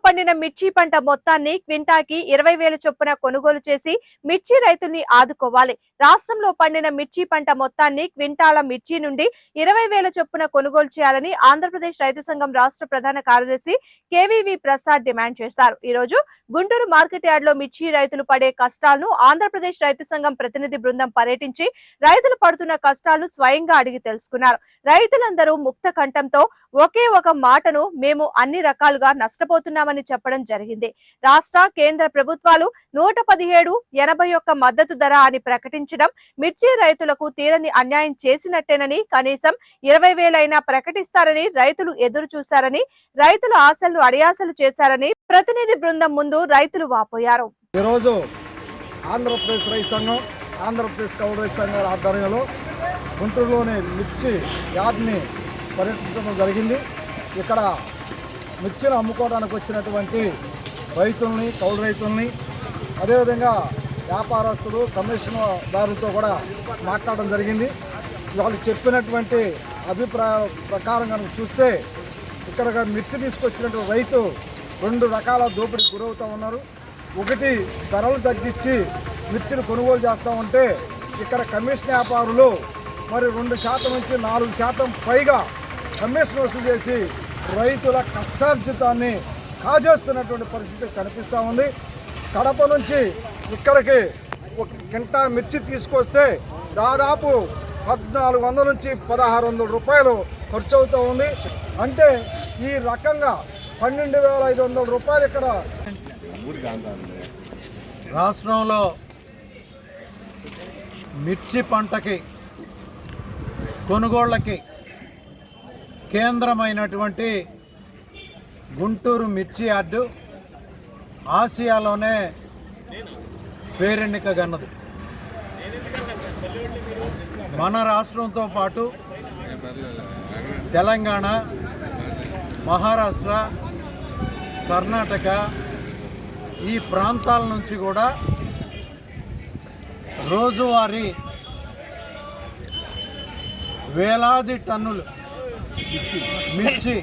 పండిన మిర్చి పంట మొత్తాన్ని క్వింటాకి 20,000 చొప్పున కొనుగోలు చేసి మిర్చి రైతుల్ని ఆదుకోవాలి. రాష్ట్రంలో పండిన మిర్చి పంట మొత్తాన్ని క్వింటాల మిర్చి నుండి 20,000 చొప్పున కొనుగోలు చేయాలని ఆంధ్రప్రదేశ్ రైతు సంఘం రాష్ట్ర ప్రధాన కార్యదర్శి కేవీవి ప్రసాద్ డిమాండ్ చేశారు. ఈ రోజు గుంటూరు మార్కెట్ యార్డ్ లో మిర్చి రైతులు పడే కష్టాలను ఆంధ్రప్రదేశ్ రైతు సంఘం ప్రతినిధి బృందం పర్యటించి రైతులు పడుతున్న కష్టాలను స్వయంగా అడిగి తెలుసుకున్నారు. రైతులందరూ ముక్త కంఠంతో ఒకే ఒక మాటను మేము అన్ని రకాలుగా నష్టపోతున్నామని చెప్పడం జరిగింది. రాష్ట్ర కేంద్ర ప్రభుత్వాలు 117.81 మద్దతు ధర అని ప్రకటించడం మిర్చి రైతులకు తీరని అన్యాయం చేసినట్టేనని, కనీసం 20,000 అయినా ప్రకటిస్తారని రైతులు ఎదురు చూశారని, రైతుల ఆశలను అడియాసలు చేశారని ప్రతినిధి బృందం ముందు రైతులు వాపోయారు. ఈరోజు ఆంధ్రప్రదేశ్ రైతు సంఘం, ఆంధ్రప్రదేశ్ కౌలు రైతు సంఘాల ఆధ్వర్యంలో గుంటూరులోని మిర్చి యార్డ్ని పర్యటించడం జరిగింది. ఇక్కడ మిర్చిని అమ్ముకోవడానికి వచ్చినటువంటి రైతుల్ని, కౌలు రైతుల్ని, అదేవిధంగా వ్యాపారస్తులు, కమిషన్దారులతో కూడా మాట్లాడడం జరిగింది. వాళ్ళు చెప్పినటువంటి అభిప్రాయం ప్రకారం కనుక చూస్తే ఇక్కడ మిర్చి తీసుకొచ్చినటువంటి రైతు 2 రకాల దోపిడీకి గురవుతూ ఉన్నారు. ఒకటి, ధరలు తగ్గించి మిర్చిని కొనుగోలు చేస్తూ ఉంటే ఇక్కడ కమిషన్ వ్యాపారులు మరి 2% నుంచి 4% పైగా కమిషన్ వసూలు చేసి రైతుల కష్టార్జితాన్ని కాజేస్తున్నటువంటి పరిస్థితి కనిపిస్తూ ఉంది. కడప నుంచి ఇక్కడికి 1 కింటా మిర్చి తీసుకొస్తే దాదాపు 1,400 నుంచి 1,600 రూపాయలు ఖర్చు అవుతూ ఉంది. అంటే ఈ రకంగా 12,500 రూపాయలు ఇక్కడ రాష్ట్రంలో మిర్చి పంటకి కొనుగోళ్లకి కేంద్రమైనటువంటి గుంటూరు మిర్చి యార్డు ఆసియాలోనే పేరెన్నికగన్నది. మన రాష్ట్రంతో పాటు తెలంగాణ, మహారాష్ట్ర, కర్ణాటక ఈ ప్రాంతాల నుంచి కూడా రోజువారీ వేలాది టన్నులు మిర్చి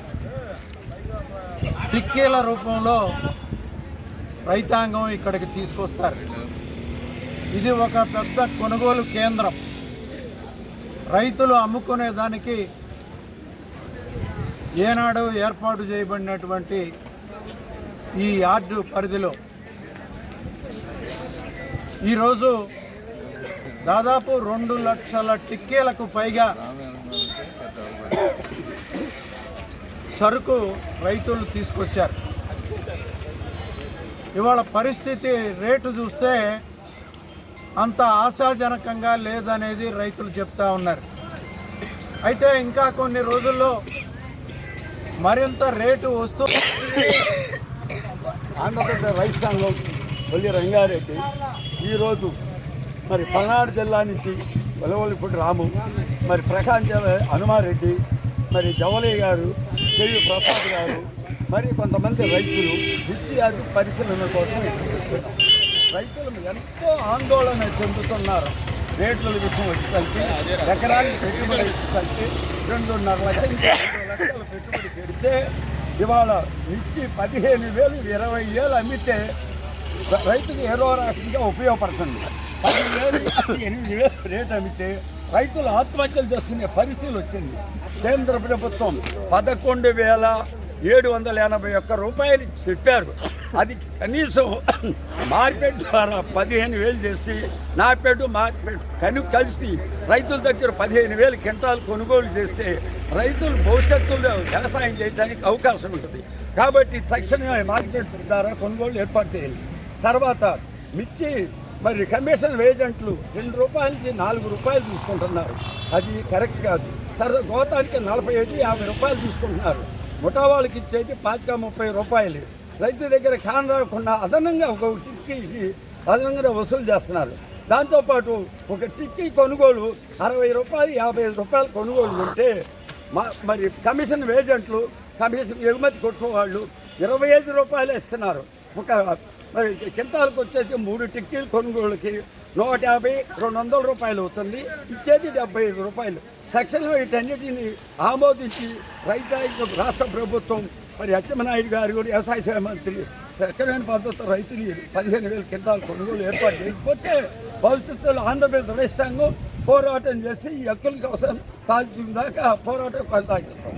టిక్కీల రూపంలో రైతాంగం ఇక్కడికి తీసుకొస్తారు. ఇది ఒక పెద్ద కొనుగోలు కేంద్రం. రైతులు అమ్ముకునే దానికి ఏనాడు ఏర్పాటు చేయబడినటువంటి ఈ యార్డు పరిధిలో ఈరోజు దాదాపు 2 లక్షల టిక్కీలకు పైగా సరుకు రైతులు తీసుకొచ్చారు. ఇవాళ పరిస్థితి రేటు చూస్తే అంత ఆశాజనకంగా లేదనేది రైతులు చెప్తా ఉన్నారు. అయితే ఇంకా కొన్ని రోజుల్లో మరింత రేటు వస్తూ ఆంధ్రప్రదేశ్ రైతు సంఘం కొల్లి రంగారెడ్డి ఈరోజు మరి పల్నాడు జిల్లా నుంచి వెలవల్లిపూడి రాము, మరి ప్రకాశం జిల్లా హనుమారెడ్డి, మరి జవలయ్య గారు, కేవీ ప్రసాద్ గారు, మరి కొంతమంది రైతులు మిర్చి యార్డు పరిశీలన కోసం ఇక్కడికి వచ్చారు. రైతులు ఎంతో ఆందోళన చెందుతున్నారు. రేట్ల విషయం వచ్చేసరికి ఎకరానికి పెట్టుబడి వచ్చేసరికి 2.5 లక్షలు 2 లక్షల పెట్టుబడి పెడితే ఇవాళ మిర్చి 15,000 20,000 అమ్మితే రైతుకి ఏదో రకంగా ఉపయోగపడుతుంది. 10,000 8,000 రేటు అమ్మితే రైతులు ఆత్మహత్యలు చేసుకునే పరిస్థితులు వచ్చింది. కేంద్ర ప్రభుత్వం 11,781 రూపాయలు చెప్పారు. అది కనీసం మార్కెట్ ద్వారా 15,000 చేసి నాపేటు మార్కెట్ కలిసి రైతుల దగ్గర 15,000 క్వింటాలు కొనుగోలు చేస్తే రైతులు భవిష్యత్తులో వ్యవసాయం చేయడానికి అవకాశం ఉంటుంది. కాబట్టి తక్షణమే మార్కెట్ ద్వారా కొనుగోలు ఏర్పాటు చేయాలి. తర్వాత మిర్చి మరి కమిషన్ ఏజెంట్లు 2 రూపాయల నుంచి 4 రూపాయలు తీసుకుంటున్నారు. అది కరెక్ట్ కాదు. తర్వాత గోతానికి 45-50 రూపాయలు తీసుకుంటున్నారు. ముఠా వాళ్ళకి ఇచ్చేది 25-30 రూపాయలు. రైతు దగ్గర కాన్ రాకుండా అదనంగా ఒక టిక్కీకి అదనంగా వసూలు చేస్తున్నారు. దాంతోపాటు ఒక టిక్కీ కొనుగోలు 60 రూపాయలు 55 రూపాయలు కొనుగోలు ఉంటే మరి కమిషన్ ఏజెంట్లు, కమిషన్ ఎగుమతి కొట్టువాళ్ళు 25 రూపాయలు ఇస్తున్నారు. ఒక మరి కింటాలకు వచ్చేసి 3 టిక్కీలు కొనుగోలుకి 150-200 రూపాయలు అవుతుంది. ఇచ్చేది 75 రూపాయలు. తక్షణం వీటన్నిటిని ఆమోదించి రైతాంగ రాష్ట్ర ప్రభుత్వం మరి అచ్చెన్నాయుడు గారు కూడా వ్యవసాయ శాఖ మంత్రి సక్రమైన పద్ధతితో రైతులు 15,000 క్వింటాలు కొనుగోలు ఏర్పాటు చేయకపోతే భవిష్యత్తులో ఆంధ్రప్రదేశ్ రైతాంగం పోరాటం చేసి ఈ హక్కుల కోసం దాకా పోరాటం కొనసాగిస్తాం.